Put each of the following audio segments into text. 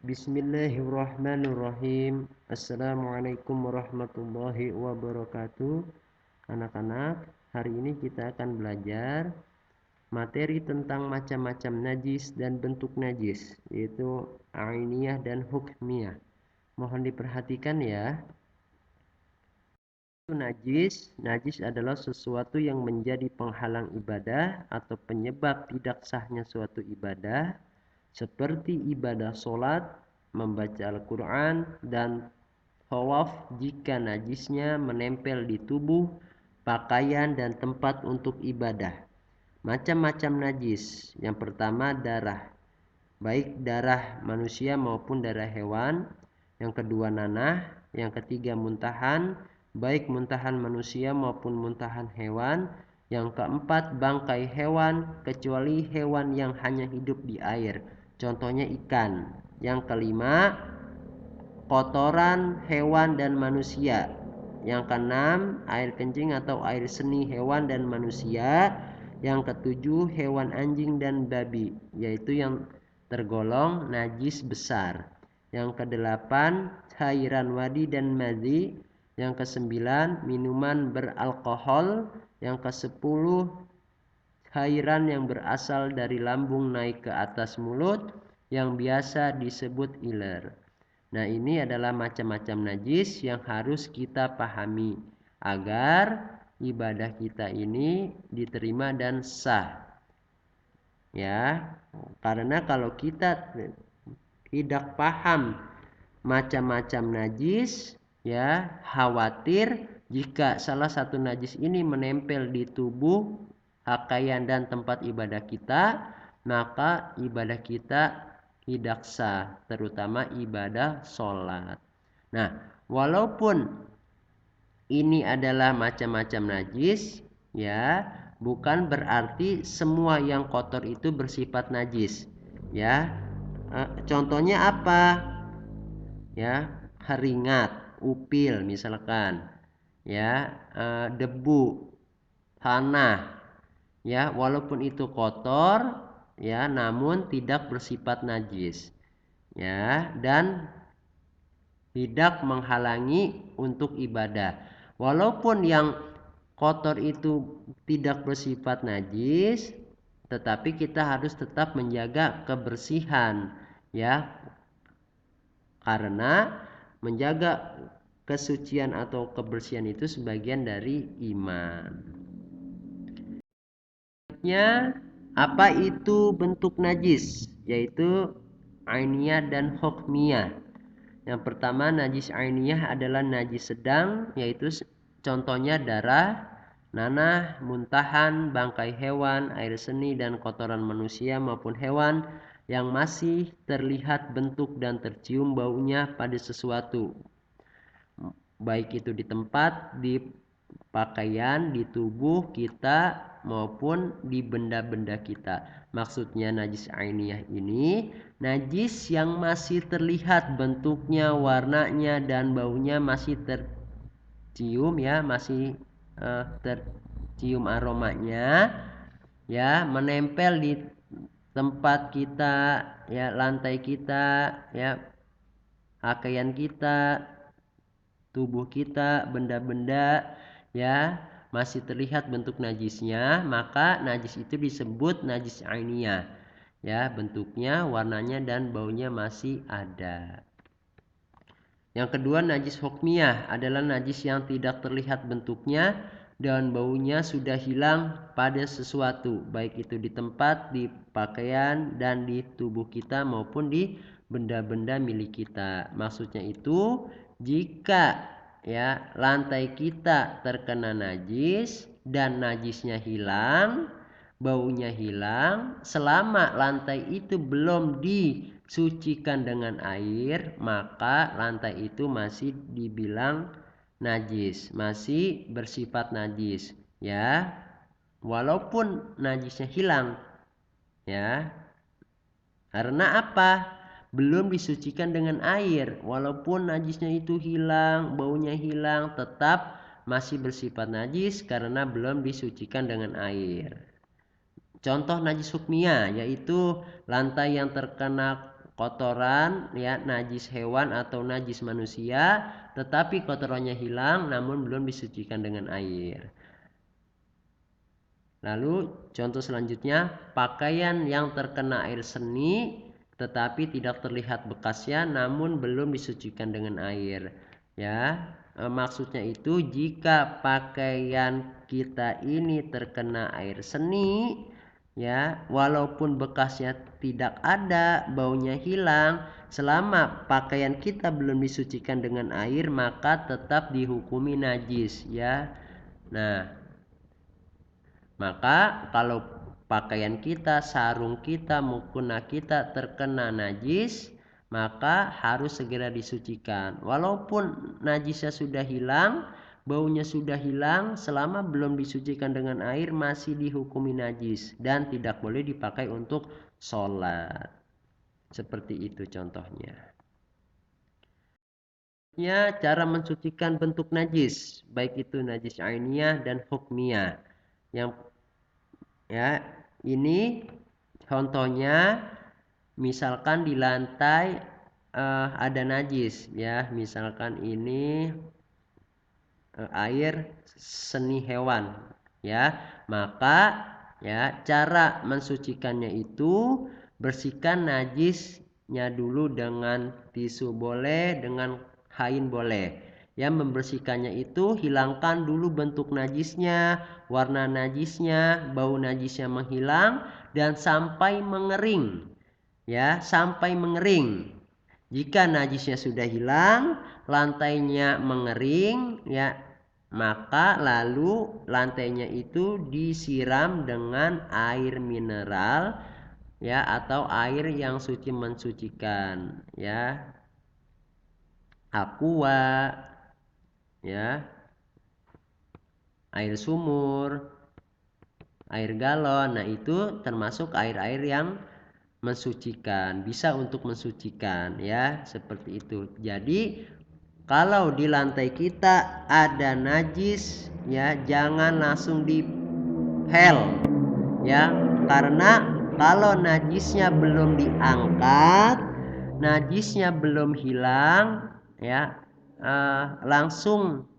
Bismillahirrahmanirrahim. Assalamualaikum warahmatullahi wabarakatuh. Anak-anak, hari ini kita akan belajar materi tentang macam-macam najis dan bentuk najis, yaitu ainiyah dan hukmiyah. Mohon diperhatikan ya. Najis adalah sesuatu yang menjadi penghalang ibadah atau penyebab tidak sahnya suatu ibadah, seperti ibadah sholat, membaca Al-Quran, dan tawaf jika najisnya menempel di tubuh, pakaian, dan tempat untuk ibadah. Macam-macam najis. Yang pertama, darah, baik darah manusia maupun darah hewan. Yang kedua, nanah. Yang ketiga, muntahan, baik muntahan manusia maupun muntahan hewan. Yang keempat, bangkai hewan, kecuali hewan yang hanya hidup di air, contohnya ikan. Yang kelima, kotoran hewan dan manusia. Yang keenam, air kencing atau air seni hewan dan manusia. Yang ketujuh, hewan anjing dan babi, yaitu yang tergolong najis besar. Yang kedelapan, cairan wadi dan madhi. Yang kesembilan, minuman beralkohol. Yang kesepuluh, cairan yang berasal dari lambung naik ke atas mulut, yang biasa disebut iler. Nah, ini adalah macam-macam najis yang harus kita pahami agar ibadah kita ini diterima dan sah. Ya, karena kalau kita tidak paham macam-macam najis, ya, khawatir jika salah satu najis ini menempel di tubuh, pakaian, dan tempat ibadah kita, maka ibadah kita tidak sah, terutama ibadah sholat. Nah, walaupun ini adalah macam-macam najis, ya, bukan berarti semua yang kotor itu bersifat najis, ya. Contohnya apa? Ya, keringat, upil misalkan, ya, debu, tanah, ya, walaupun itu kotor, ya, namun tidak bersifat najis, ya, dan tidak menghalangi untuk ibadah. Walaupun yang kotor itu tidak bersifat najis, tetapi kita harus tetap menjaga kebersihan, ya, karena menjaga kesucian atau kebersihan itu sebagian dari iman. Selanjutnya, apa itu bentuk najis? Yaitu ainiyah dan hukmiyah. Yang pertama, najis ainiyah adalah najis sedang, yaitu contohnya darah, nanah, muntahan, bangkai hewan, air seni, dan kotoran manusia maupun hewan yang masih terlihat bentuk dan tercium baunya pada sesuatu, baik itu di tempat, di pakaian, di tubuh kita, maupun di benda-benda kita. Maksudnya najis ainiyah ini najis yang masih terlihat bentuknya, warnanya, dan baunya masih tercium, ya, masih tercium aromanya, ya, menempel di tempat kita, ya, lantai kita, ya, pakaian kita, tubuh kita, benda-benda, ya, masih terlihat bentuk najisnya, maka najis itu disebut najis ainiyah, ya, bentuknya, warnanya, dan baunya masih ada. Yang kedua, najis hukmiyah adalah najis yang tidak terlihat bentuknya dan baunya sudah hilang pada sesuatu, baik itu di tempat, di pakaian, dan di tubuh kita maupun di benda-benda milik kita. Maksudnya itu, jika, ya, lantai kita terkena najis dan najisnya hilang, baunya hilang, selama lantai itu belum disucikan dengan air, maka lantai itu masih dibilang najis, masih bersifat najis, ya, walaupun najisnya hilang, ya. Karena apa? Belum disucikan dengan air, walaupun najisnya itu hilang, baunya hilang, tetap masih bersifat najis karena belum disucikan dengan air. Contoh najis hukmiyah yaitu lantai yang terkena kotoran ya, najis hewan atau najis manusia, tetapi kotorannya hilang namun belum disucikan dengan air. Lalu contoh selanjutnya, pakaian yang terkena air seni tetapi tidak terlihat bekasnya namun belum disucikan dengan air. Ya, maksudnya itu jika pakaian kita ini terkena air seni, ya, walaupun bekasnya tidak ada, baunya hilang, selama pakaian kita belum disucikan dengan air maka tetap dihukumi najis, ya. Nah, maka kalau pakaian kita, sarung kita, mukena kita terkena najis, maka harus segera disucikan. Walaupun najisnya sudah hilang, baunya sudah hilang, selama belum disucikan dengan air masih dihukumi najis dan tidak boleh dipakai untuk sholat. Seperti itu contohnya. Ya, cara mensucikan bentuk najis, baik itu najis ainiyah dan hukmiyah. Yang ya, ini contohnya misalkan di lantai ada najis ya, misalkan ini air seni hewan ya, maka ya cara mensucikannya itu bersihkan najisnya dulu dengan tisu boleh, dengan kain boleh. Ya, membersihkannya itu hilangkan dulu bentuk najisnya, warna najisnya, bau najisnya menghilang dan sampai mengering. Ya, sampai mengering. Jika najisnya sudah hilang, lantainya mengering, ya, maka lalu lantainya itu disiram dengan air mineral, ya, atau air yang suci mensucikan, ya, aqua, ya, air sumur, air galon. Nah, itu termasuk air-air yang mensucikan, bisa untuk mensucikan, ya, seperti itu. Jadi kalau di lantai kita ada najis, ya, jangan langsung dipel, ya, karena kalau najisnya belum diangkat, najisnya belum hilang, ya, langsung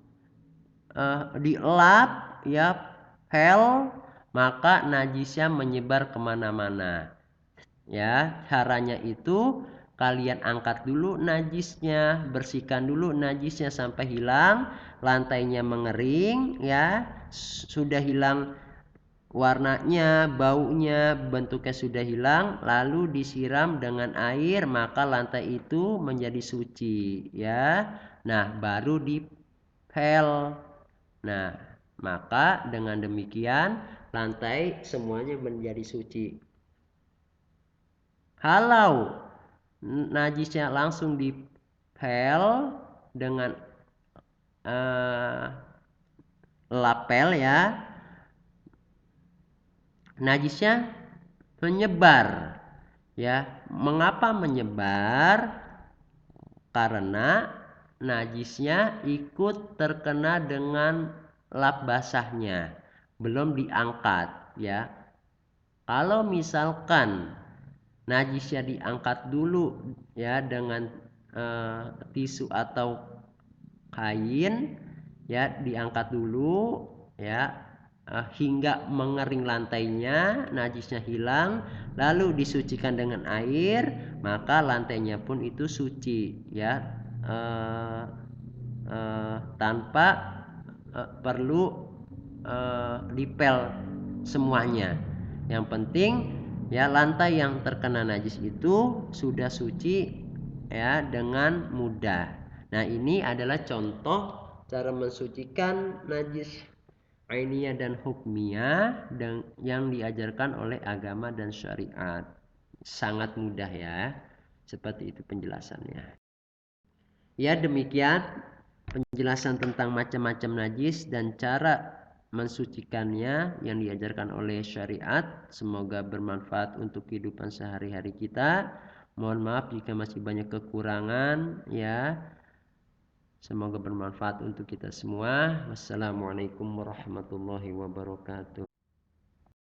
dielap, ya, pel, maka najisnya menyebar kemana-mana. Ya, caranya itu kalian angkat dulu najisnya, bersihkan dulu najisnya sampai hilang, lantainya mengering, ya, sudah hilang warnanya, baunya, bentuknya sudah hilang, lalu disiram dengan air, maka lantai itu menjadi suci, ya. Nah, baru dipel. Nah, maka dengan demikian lantai semuanya menjadi suci. Kalau najisnya langsung dipel dengan lapel, ya, najisnya menyebar, ya. Mengapa menyebar? Karena najisnya ikut terkena dengan lap basahnya, belum diangkat, ya. Kalau misalkan najisnya diangkat dulu, ya, dengan tisu atau kain, ya, diangkat dulu, ya, hingga mengering lantainya, najisnya hilang, lalu disucikan dengan air, maka lantainya pun itu suci, ya, tanpa perlu dipel semuanya. Yang penting, ya, lantai yang terkena najis itu sudah suci, ya, dengan mudah. Nah, ini adalah contoh cara mensucikan najis ainiyah dan hukmiyah yang diajarkan oleh agama dan syariat. Sangat mudah, ya. Seperti itu penjelasannya. Ya, demikian penjelasan tentang macam-macam najis dan cara mensucikannya yang diajarkan oleh syariat. Semoga bermanfaat untuk kehidupan sehari-hari kita. Mohon maaf jika masih banyak kekurangan, ya. Semoga bermanfaat untuk kita semua. Wassalamualaikum warahmatullahi wabarakatuh.